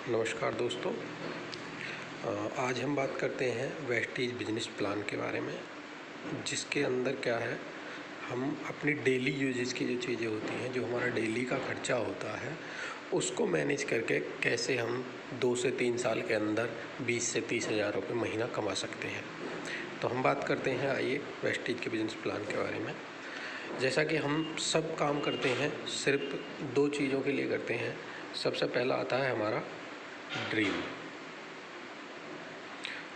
नमस्कार दोस्तों। आज हम बात करते हैं वेस्टेज बिजनेस प्लान के बारे में, जिसके अंदर क्या है, हम अपनी डेली यूजेस की जो चीज़ें होती हैं, जो हमारा डेली का खर्चा होता है, उसको मैनेज करके कैसे हम 2 से 3 साल के अंदर 20 से 30 हज़ार रुपये महीना कमा सकते हैं। तो हम बात करते हैं, आइए, वेस्टेज के बिजनेस प्लान के बारे में। जैसा कि हम सब काम करते हैं, सिर्फ 2 चीज़ों के लिए करते हैं। सबसे पहला आता है हमारा ड्रीम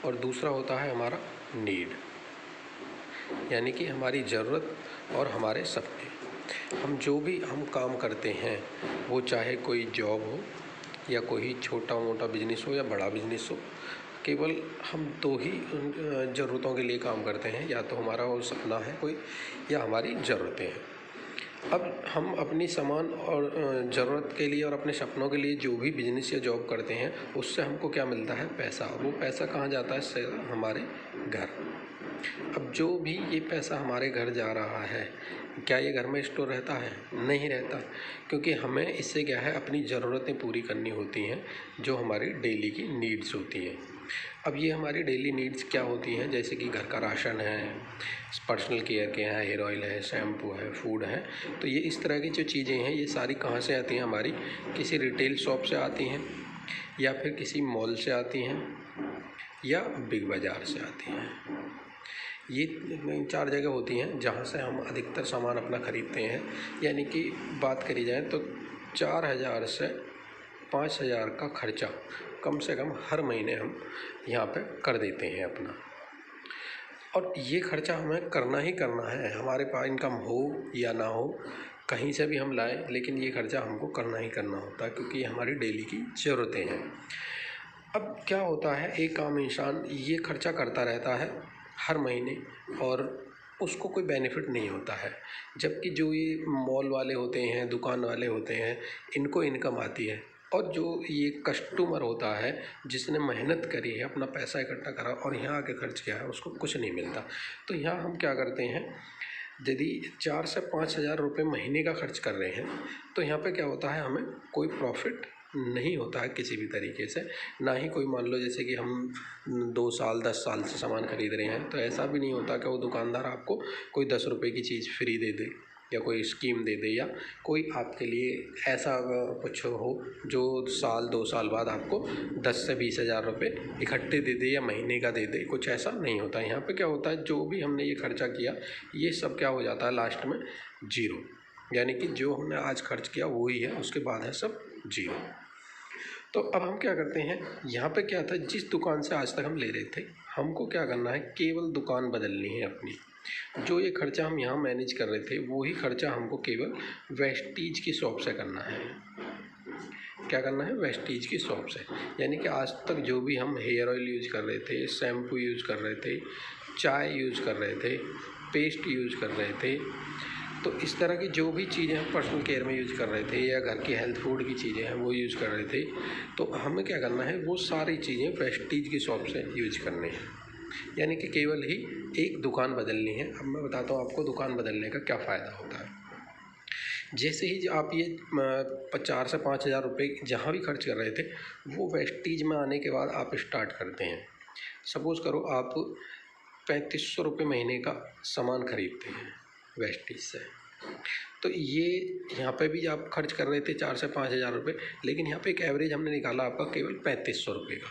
और दूसरा होता है हमारा नीड, यानी कि हमारी ज़रूरत और हमारे सपने। हम जो भी काम करते हैं, वो चाहे कोई जॉब हो या कोई छोटा मोटा बिजनेस हो या बड़ा बिजनेस हो, केवल हम 2 ही ज़रूरतों के लिए काम करते हैं, या तो हमारा वो सपना है कोई, या हमारी ज़रूरतें हैं। अब हम अपनी सामान और ज़रूरत के लिए और अपने सपनों के लिए जो भी बिजनेस या जॉब करते हैं, उससे हमको क्या मिलता है? पैसा। वो पैसा कहाँ जाता है? से हमारे घर। अब जो भी ये पैसा हमारे घर जा रहा है, क्या ये घर में स्टोर रहता है? नहीं रहता, क्योंकि हमें इससे क्या है, अपनी ज़रूरतें पूरी करनी होती हैं, जो हमारी डेली की नीड्स होती हैं। अब ये हमारी डेली नीड्स क्या होती हैं? जैसे कि घर का राशन है, पर्सनल केयर के हैं, हेयर ऑयल है, शैम्पू है, फूड है। तो ये इस तरह की जो चीज़ें हैं, ये सारी कहाँ से आती हैं? हमारी किसी रिटेल शॉप से आती हैं, या फिर किसी मॉल से आती हैं, या बिग बाज़ार से आती हैं। ये 4 जगह होती हैं जहाँ से हम अधिकतर सामान अपना ख़रीदते हैं। यानी कि बात करी जाए तो 4,000 से 5,000 का खर्चा कम से कम हर महीने हम यहाँ पे कर देते हैं अपना। और ये खर्चा हमें करना ही करना है, हमारे पास इनकम हो या ना हो, कहीं से भी हम लाएं, लेकिन ये खर्चा हमको करना ही करना होता है, क्योंकि ये हमारी डेली की ज़रूरतें हैं। अब क्या होता है, एक आम इंसान ये खर्चा करता रहता है हर महीने, और उसको कोई बेनिफिट नहीं होता है। जबकि जो ये मॉल वाले होते हैं, दुकान वाले होते हैं, इनको इनकम आती है। और जो ये कस्टमर होता है, जिसने मेहनत करी है, अपना पैसा इकट्ठा करा और यहाँ आके खर्च किया है, उसको कुछ नहीं मिलता। तो यहाँ हम क्या करते हैं, यदि 4 से 5,000 रुपये महीने का खर्च कर रहे हैं, तो यहाँ पे क्या होता है, हमें कोई प्रॉफिट नहीं होता है किसी भी तरीके से। ना ही कोई, मान लो जैसे कि हम 2 साल 10 साल से सामान खरीद रहे हैं, तो ऐसा भी नहीं होता कि वो दुकानदार आपको कोई 10 रुपये की चीज़ फ्री दे दे, या कोई स्कीम दे दे, या कोई आपके लिए ऐसा कुछ हो जो साल 2 साल बाद आपको 10 से 20 हज़ार रुपये इकट्ठे दे दे या महीने का दे दे। कुछ ऐसा नहीं होता है। यहाँ पे क्या होता है, जो भी हमने ये खर्चा किया, ये सब क्या हो जाता है लास्ट में? जीरो। यानी कि जो हमने आज खर्च किया वही है, उसके बाद है सब जीरो। तो अब हम क्या करते हैं, यहाँ पे क्या था, जिस दुकान से आज तक हम ले रहे थे, हमको क्या करना है, केवल दुकान बदलनी है अपनी। जो ये खर्चा हम यहाँ मैनेज कर रहे थे, वही खर्चा हमको केवल वेस्टीज की शॉप से करना है। क्या करना है? वेस्टीज की शॉप से। यानी कि आज तक जो भी हम हेयर ऑयल यूज़ कर रहे थे, शैम्पू यूज़ कर रहे थे, चाय यूज़ कर रहे थे, पेस्ट यूज़ कर रहे थे, तो इस तरह की जो भी चीज़ें हम पर्सनल केयर में यूज़ कर रहे थे, या घर की हेल्थ फूड की चीज़ें हैं वो यूज़ कर रहे थे, तो हमें क्या करना है, वो सारी चीज़ें वेस्टीज की शॉप से यूज़ करनी है। यानी कि केवल ही एक दुकान बदलनी है। अब मैं बताता हूँ आपको दुकान बदलने का क्या फ़ायदा होता है। जैसे ही आप ये 4 से 5,000 रुपये जहाँ भी खर्च कर रहे थे, वो वेस्टीज में आने के बाद आप स्टार्ट करते हैं। सपोज़ करो आप 3,500 रुपये महीने का सामान खरीदते हैं वेस्टीज से, तो ये यहाँ पे भी आप खर्च कर रहे थे 4 से 5,000 रुपये, लेकिन यहाँ पे एक एवरेज हमने निकाला आपका केवल 3,500 रुपये का।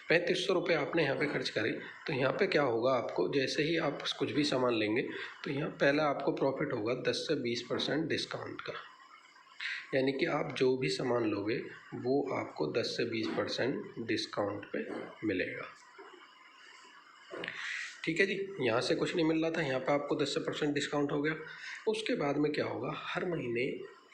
3,500 रुपये आपने यहाँ पे खर्च करे, तो यहाँ पे क्या होगा, आपको जैसे ही आप कुछ भी सामान लेंगे, तो यहाँ पहला आपको प्रॉफिट होगा 10 से 20% डिस्काउंट का। यानी कि आप जो भी सामान लोगे, वो आपको 10 से 20% डिस्काउंट पे मिलेगा। ठीक है जी, यहाँ से कुछ नहीं मिल रहा था, यहाँ पे आपको 10% डिस्काउंट हो गया। उसके बाद में क्या होगा, हर महीने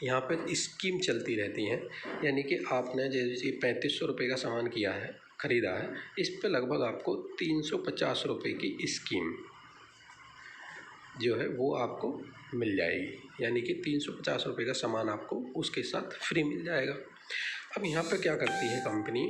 यहाँ पे स्कीम चलती रहती हैं। यानी कि आपने जैसे 3,500 रुपये का सामान किया है, ख़रीदा है, इस पे लगभग आपको 350 रुपये की स्कीम जो है वो आपको मिल जाएगी। यानी कि 350 रुपये का सामान आपको उसके साथ फ्री मिल जाएगा। अब यहाँ पे क्या करती है कंपनी,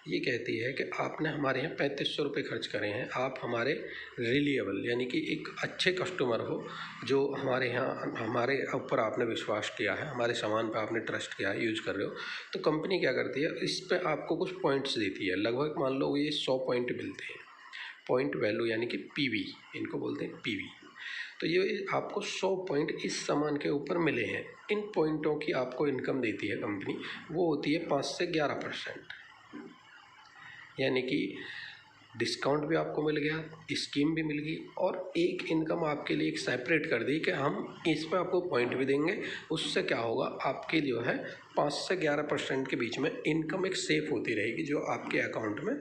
ये कहती है कि आपने हमारे यहाँ 3500 रुपये खर्च करे हैं, आप हमारे रिलायबल यानी कि एक अच्छे कस्टमर हो, जो हमारे यहाँ हमारे ऊपर आपने विश्वास किया है, हमारे सामान पे आपने ट्रस्ट किया है, यूज कर रहे हो। तो कंपनी क्या करती है, इस पे आपको कुछ पॉइंट्स देती है। लगभग मान लो ये 100 पॉइंट मिलते हैं। पॉइंट वैल्यू यानी कि पीवी, इनको बोलते हैं पीवी। तो ये आपको 100 पॉइंट इस सामान के ऊपर मिले हैं। इन पॉइंटों की आपको इनकम देती है कंपनी, वो होती है 5 से 11%। यानी कि डिस्काउंट भी आपको मिल गया, स्कीम भी मिल गई, और एक इनकम आपके लिए एक सेपरेट कर दी कि हम इस पर आपको पॉइंट भी देंगे। उससे क्या होगा, आपके जो है 5 से 11% के बीच में इनकम एक सेफ होती रहेगी, जो आपके अकाउंट में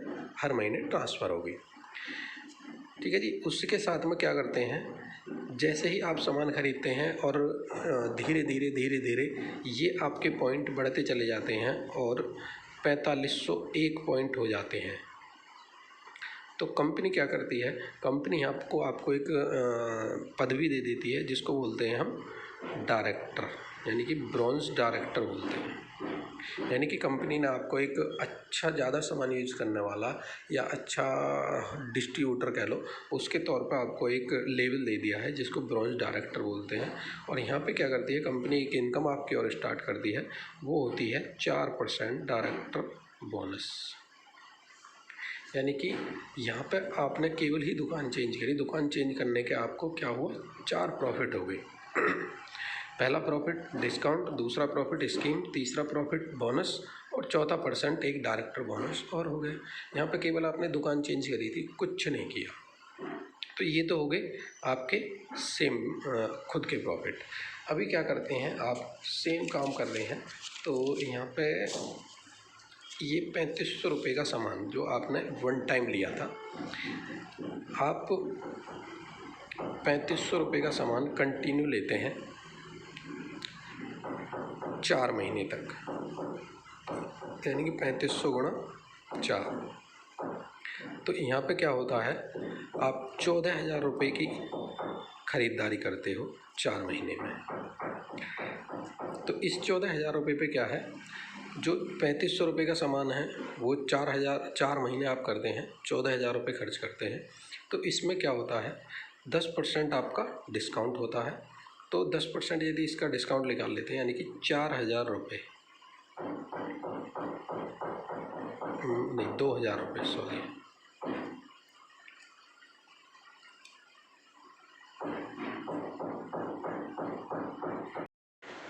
हर महीने ट्रांसफ़र होगी। ठीक है जी। उसके साथ में क्या करते हैं, जैसे ही आप सामान खरीदते हैं और धीरे धीरे ये आपके पॉइंट बढ़ते चले जाते हैं और 4501 पॉइंट हो जाते हैं। तो कंपनी क्या करती है, कंपनी आपको एक पदवी दे देती है, जिसको बोलते हैं हम डायरेक्टर, यानी कि ब्रॉन्ज डायरेक्टर बोलते हैं। यानी कि कंपनी ने आपको एक अच्छा ज़्यादा सामान यूज करने वाला या अच्छा डिस्ट्रीब्यूटर कह लो, उसके तौर पर आपको एक लेवल दे दिया है, जिसको ब्रॉन्ज डायरेक्टर बोलते हैं। और यहाँ पे क्या करती है कंपनी, एक इनकम आपकी और स्टार्ट करती है, वो होती है 4% डायरेक्टर बोनस। यानी कि यहाँ पे आपने केवल ही दुकान चेंज करी, दुकान चेंज करने के आपको क्या हुआ, 4 प्रॉफिट हो गए। पहला प्रॉफिट डिस्काउंट, दूसरा प्रॉफिट स्कीम, तीसरा प्रॉफिट बोनस, और चौथा % एक डायरेक्टर बोनस और हो गए। यहाँ पे केवल आपने दुकान चेंज करी थी, कुछ नहीं किया। तो ये तो हो गए आपके सेम खुद के प्रॉफिट। अभी क्या करते हैं, आप सेम काम कर रहे हैं, तो यहाँ पे ये 3500 रुपये का सामान जो आपने वन टाइम लिया था, आप 3500 रुपये का सामान कंटिन्यू लेते हैं 4 महीने तक, यानी कि 3500 गुणा 4। तो यहाँ पे क्या होता है, आप 14,000 रुपये की ख़रीदारी करते हो 4 महीने में। तो इस 14,000 रुपये पे क्या है, जो 3500 रुपये का सामान है वो 4 महीने आप करते हैं, 14,000 रुपये खर्च करते हैं। तो इसमें क्या होता है, 10% आपका डिस्काउंट होता है। तो 10% यदि इसका डिस्काउंट निकाल लेते हैं, यानी कि 4,000 रुपये, नहीं 2,000 रुपये, सॉरी,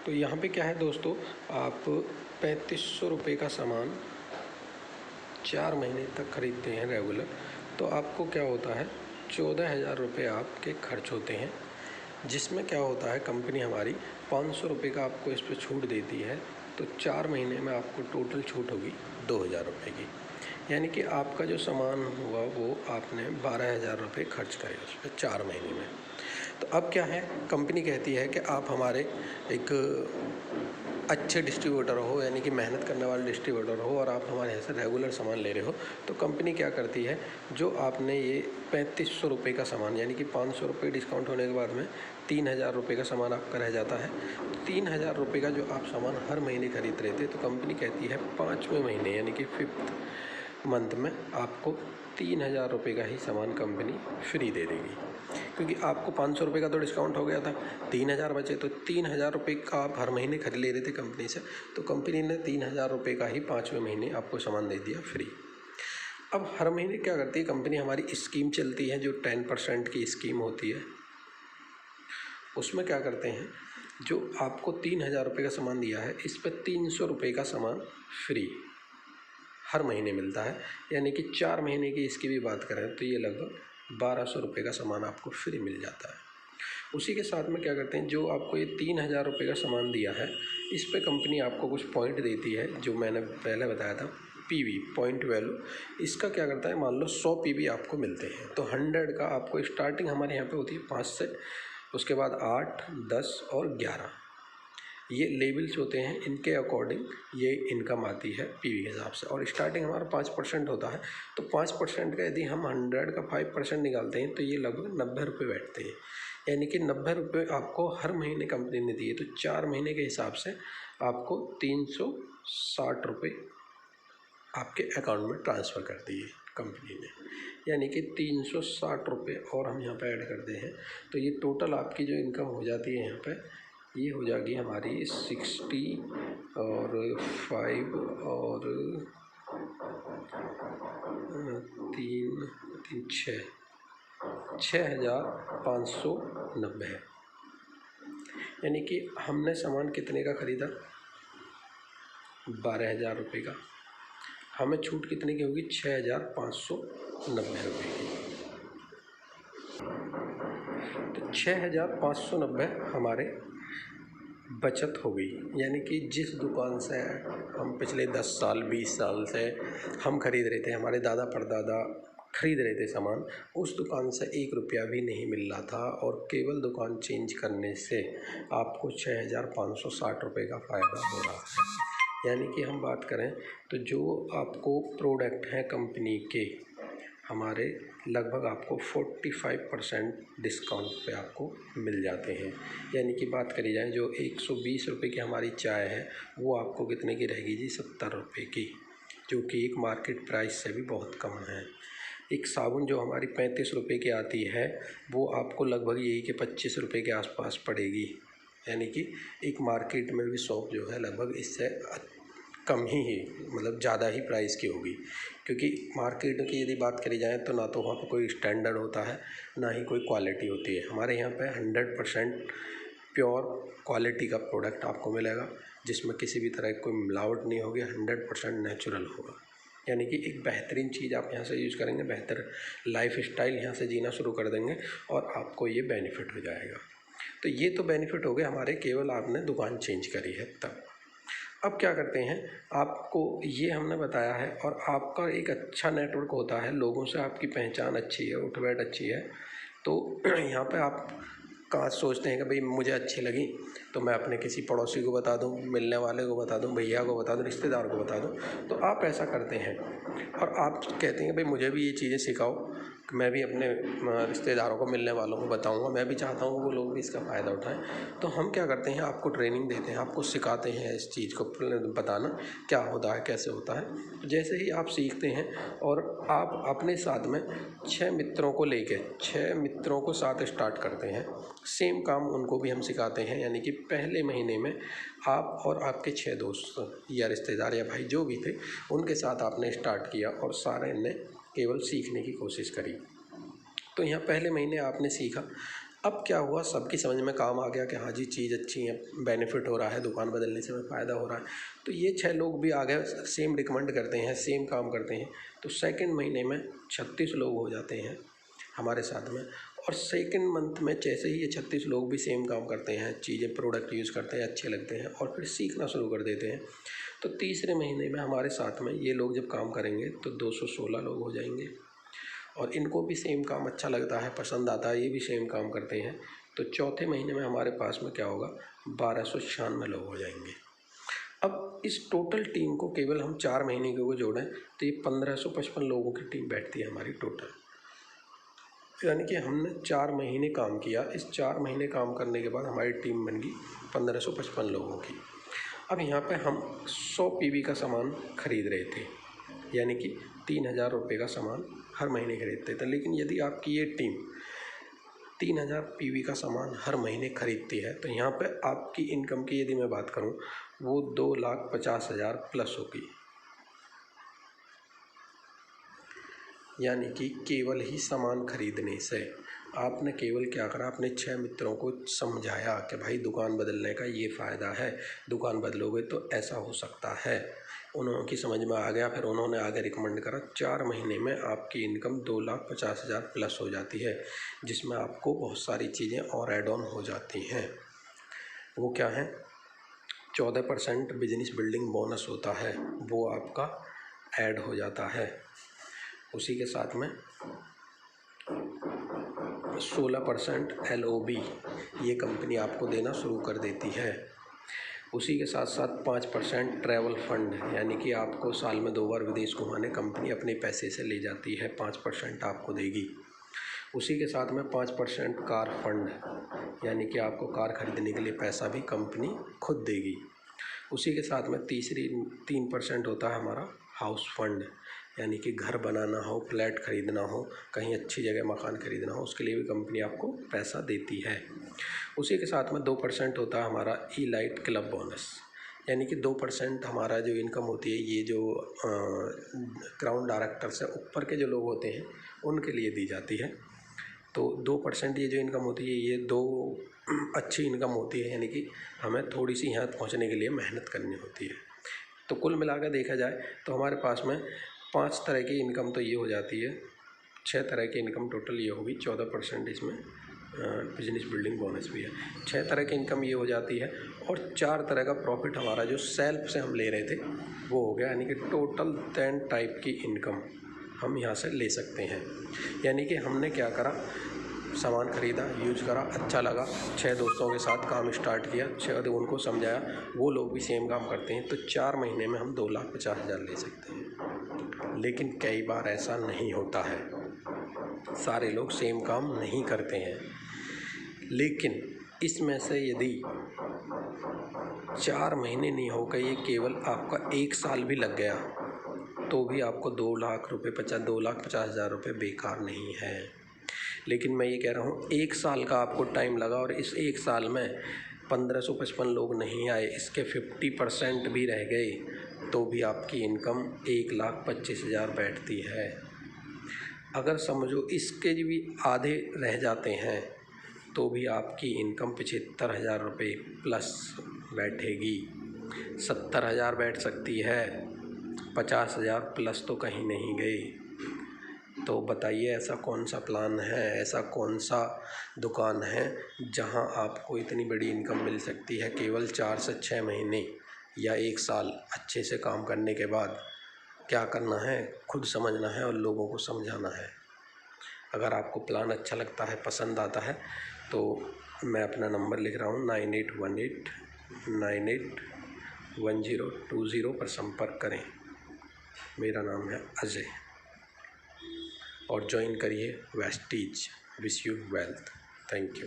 तो यहाँ पे क्या है दोस्तों, आप 3500 रुपये का सामान 4 महीने तक खरीदते हैं रेगुलर, तो आपको क्या होता है, 14,000 रुपये आपके खर्च होते हैं। जिसमें क्या होता है, कंपनी हमारी 500 रुपये का आपको इस पर छूट देती है। तो 4 महीने में आपको टोटल छूट होगी 2,000 रुपये की। यानी कि आपका जो सामान हुआ वो आपने 12,000 रुपये खर्च करे उस पर 4 महीने में। तो अब क्या है, कंपनी कहती है कि आप हमारे एक अच्छे डिस्ट्रीब्यूटर हो, यानी कि मेहनत करने वाले डिस्ट्रीब्यूटर हो, और आप हमारे यहाँ से रेगुलर सामान ले रहे हो। तो कंपनी क्या करती है, जो आपने ये 3500 रुपये का सामान, यानी कि 500 रुपये डिस्काउंट होने के बाद में 3,000 रुपये का सामान आपका रह जाता है। 3,000 रुपये का जो आप सामान हर महीने खरीद रहे थे, तो कंपनी कहती है 5वें महीने यानी कि 5th मंथ में आपको 3,000 रुपये का ही सामान कंपनी फ्री दे देगी। क्योंकि आपको 500 रुपये का तो डिस्काउंट हो गया था, 3,000 बचे, तो 3,000 रुपये का आप हर महीने खरीद ले रहे थे कंपनी से, तो कंपनी ने 3,000 रुपये का ही 5वें महीने आपको सामान दे दिया फ्री। अब हर महीने क्या करती है कंपनी, हमारी स्कीम चलती है, जो 10% की स्कीम होती है। उसमें क्या करते हैं, जो आपको 3,000 रुपये का सामान दिया है, इस पर 300 रुपये का सामान फ्री हर महीने मिलता है। यानी कि 4 महीने की इसकी भी बात करें तो ये लगभग 1,200 रुपये का सामान आपको फ्री मिल जाता है। उसी के साथ में क्या करते हैं, जो आपको ये 3,000 रुपये का सामान दिया है, इस पे कंपनी आपको कुछ पॉइंट देती है, जो मैंने पहले बताया था, पीवी, पॉइंट वैल्यू। इसका क्या करता है, मान लो 100 पीवी आपको मिलते हैं, तो 100 का आपको स्टार्टिंग हमारे यहाँ पे होती है 5 से, उसके बाद 8, 10 और 11। ये लेवल्स होते हैं, इनके अकॉर्डिंग ये इनकम आती है पीवी के हिसाब से। और स्टार्टिंग हमारा 5% होता है, तो 5% का यदि हम 100 का 5% निकालते हैं तो ये लगभग 90 रुपये बैठते हैं। यानी कि 90 रुपये आपको हर महीने कंपनी ने दिए, तो 4 महीने के हिसाब से आपको 360 रुपये आपके अकाउंट में ट्रांसफ़र कर दिए कंपनी ने। यानी कि 360 रुपये और हम यहाँ पे ऐड करते हैं तो ये टोटल आपकी जो इनकम हो जाती है यहाँ पे, ये हो जाएगी हमारी 60 और 5 और 3 6,590 है। यानी कि हमने सामान कितने का ख़रीदा, 12,000 रुपये का, हमें छूट कितने की होगी, 6,590 रुपये की। तो 6,590 हमारे बचत हो गई। यानी कि जिस दुकान से हम पिछले 10 साल 20 साल से हम ख़रीद रहे थे, हमारे दादा परदादा ख़रीद रहे थे सामान, उस दुकान से 1 रुपया भी नहीं मिल रहा था, और केवल दुकान चेंज करने से आपको 6,560 रुपये का फ़ायदा हो रहा है। यानी कि हम बात करें तो जो आपको प्रोडक्ट हैं कंपनी के, हमारे लगभग आपको 45% डिस्काउंट पे आपको मिल जाते हैं। यानी कि बात करी जाए जो 120 रुपये की हमारी चाय है, वो आपको कितने की रहेगी जी, 70 रुपये की, जो कि एक मार्केट प्राइस से भी बहुत कम है। एक साबुन जो हमारी 35 रुपये की आती है, वो आपको लगभग यही कि 25 रुपये के आसपास पड़ेगी। यानी कि एक मार्केट में भी शॉप जो है लगभग इससे कम ही मतलब ज़्यादा ही प्राइस की होगी, क्योंकि मार्केट की यदि बात करी जाए तो ना तो वहाँ पर कोई स्टैंडर्ड होता है, ना ही कोई क्वालिटी होती है। हमारे यहाँ पे 100% प्योर क्वालिटी का प्रोडक्ट आपको मिलेगा, जिसमें किसी भी तरह की कोई मिलावट नहीं होगी, 100% नेचुरल होगा। यानी कि एक बेहतरीन चीज़ आप यहाँ से यूज़ करेंगे, बेहतर लाइफ स्टाइल यहाँ से जीना शुरू कर देंगे और आपको ये बेनिफिट हो जाएगा। तो ये तो बेनिफिट हो गए हमारे, केवल आपने दुकान चेंज करी है तब। अब क्या करते हैं, आपको ये हमने बताया है, और आपका एक अच्छा नेटवर्क होता है, लोगों से आपकी पहचान अच्छी है, उठ बैठ अच्छी है, तो यहाँ पे आप कहाँ सोचते हैं कि भाई मुझे अच्छी लगी तो मैं अपने किसी पड़ोसी को बता दूँ, मिलने वाले को बता दूँ, भैया को बता दूँ, रिश्तेदार को बता दूँ। तो आप ऐसा करते हैं और आप कहते हैं भाई मुझे भी ये चीज़ें सिखाओ, कि मैं भी अपने रिश्तेदारों को, मिलने वालों को बताऊंगा, मैं भी चाहता हूँ वो लोग भी इसका फ़ायदा उठाएं। तो हम क्या करते हैं, आपको ट्रेनिंग देते हैं, आपको सिखाते हैं इस चीज़ को बताना क्या होता है, कैसे होता है। जैसे ही आप सीखते हैं और आप अपने साथ में 6 मित्रों को लेके 6 मित्रों को साथ स्टार्ट करते हैं, सेम काम उनको भी हम सिखाते हैं। यानी कि पहले महीने में आप और आपके 6 दोस्त या रिश्तेदार या भाई जो भी थे, उनके साथ आपने स्टार्ट किया और सारे ने केवल सीखने की कोशिश करी। तो यहाँ पहले महीने आपने सीखा, अब क्या हुआ, सबकी समझ में काम आ गया कि हाँ जी चीज़ अच्छी है, बेनिफिट हो रहा है, दुकान बदलने से हमें फ़ायदा हो रहा है। तो ये 6 लोग भी आ गए, सेम रिकमेंड करते हैं, सेम काम करते हैं। तो सेकंड महीने में 36 लोग हो जाते हैं हमारे साथ में, और सेकंड मंथ में जैसे ही ये 36 लोग भी सेम काम करते हैं, चीज़ें प्रोडक्ट यूज़ करते हैं, अच्छे लगते हैं और फिर सीखना शुरू कर देते हैं, तो तीसरे महीने में हमारे साथ में ये लोग जब काम करेंगे तो 216 लोग हो जाएंगे, और इनको भी सेम काम अच्छा लगता है, पसंद आता है, ये भी सेम काम करते हैं। तो चौथे महीने में हमारे पास में क्या होगा, 1296 लोग हो जाएंगे। अब इस टोटल टीम को केवल हम 4 महीने के को जोड़ें तो ये 1555 लोगों की टीम बैठती है हमारी टोटल। यानी कि हमने 4 महीने काम किया, इस 4 महीने काम करने के बाद हमारी टीम बन गई 1555 लोगों की। अब यहाँ पे हम 100 पीवी का सामान खरीद रहे थे, यानी कि 3,000 रुपये का सामान हर महीने खरीदते थे। लेकिन यदि आपकी ये टीम 3,000 पीवी का सामान हर महीने खरीदती है, तो यहाँ पे आपकी इनकम की यदि मैं बात करूँ, वो 2,50,000 प्लस होगी। यानी कि केवल ही सामान खरीदने से आपने केवल क्या करा, अपने 6 मित्रों को समझाया कि भाई दुकान बदलने का ये फ़ायदा है, दुकान बदलोगे तो ऐसा हो सकता है। उन्होंने समझ में आ गया, फिर उन्होंने आगे रिकमेंड करा। 4 महीने में आपकी इनकम 2,50,000 प्लस हो जाती है, जिसमें आपको बहुत सारी चीज़ें और ऐड ऑन हो जाती हैं। वो क्या है, 14% बिजनेस बिल्डिंग बोनस होता है, वो आपका ऐड हो जाता है। उसी के साथ में 16% LOB ये कंपनी आपको देना शुरू कर देती है। उसी के साथ साथ 5% ट्रैवल फंड, यानी कि आपको साल में 2 बार विदेश घुमाने कंपनी अपने पैसे से ले जाती है, 5% आपको देगी। उसी के साथ में 5% कार फंड, यानी कि आपको कार खरीदने के लिए पैसा भी कंपनी खुद देगी। उसी के साथ में 3% होता है हमारा हाउस फंड, यानी कि घर बनाना हो, फ्लैट खरीदना हो, कहीं अच्छी जगह मकान खरीदना हो, उसके लिए भी कंपनी आपको पैसा देती है। उसी के साथ में 2% होता है हमारा ई-लाइट क्लब बोनस, यानी कि 2% हमारा जो इनकम होती है, ये जो ग्राउंड डायरेक्टर से ऊपर के जो लोग होते हैं उनके लिए दी जाती है। तो 2% ये जो इनकम होती है, ये 2 अच्छी इनकम होती है, यानी कि हमें थोड़ी सी यहाँ पहुँचने के लिए मेहनत करनी होती है। तो कुल मिलाकर देखा जाए तो हमारे पास में 5 तरह की इनकम तो ये हो जाती है, 6 तरह की इनकम टोटल ये होगी। 14% इसमें बिजनेस बिल्डिंग बोनस भी है। 6 तरह की इनकम ये हो जाती है और 4 तरह का प्रॉफिट हमारा जो सेल्फ से हम ले रहे थे वो हो गया, यानी कि टोटल 10 टाइप की इनकम हम यहाँ से ले सकते हैं। यानी कि हमने क्या करा, सामान ख़रीदा, यूज करा, अच्छा लगा, 6 दोस्तों के साथ काम स्टार्ट किया, 6 उनको समझाया, वो लोग भी सेम काम करते हैं, तो 4 महीने में हम 2,50,000 ले सकते हैं। लेकिन कई बार ऐसा नहीं होता है, सारे लोग सेम काम नहीं करते हैं। लेकिन इसमें से यदि 4 महीने नहीं होकर ये केवल आपका 1 साल भी लग गया तो भी आपको 2,50,000 रुपये बेकार नहीं है। लेकिन मैं ये कह रहा हूँ 1 साल का आपको टाइम लगा और इस 1 साल में 1555 लोग नहीं आए, इसके 50% भी रह गए तो भी आपकी इनकम 1,25,000 बैठती है। अगर समझो इसके भी आधे रह जाते हैं तो भी आपकी इनकम 75,000 रुपये प्लस बैठेगी, 70,000 बैठ सकती है, 50,000 प्लस तो कहीं नहीं गई। तो बताइए ऐसा कौन सा प्लान है, ऐसा कौन सा दुकान है जहां आपको इतनी बड़ी इनकम मिल सकती है केवल 4 से 6 महीने या 1 साल अच्छे से काम करने के बाद। क्या करना है, खुद समझना है और लोगों को समझाना है। अगर आपको प्लान अच्छा लगता है, पसंद आता है, तो मैं अपना नंबर लिख रहा हूँ 9818981020 पर संपर्क करें। मेरा नाम है अजय और ज्वाइन करिए Vestige. Wish you wealth. Thank you.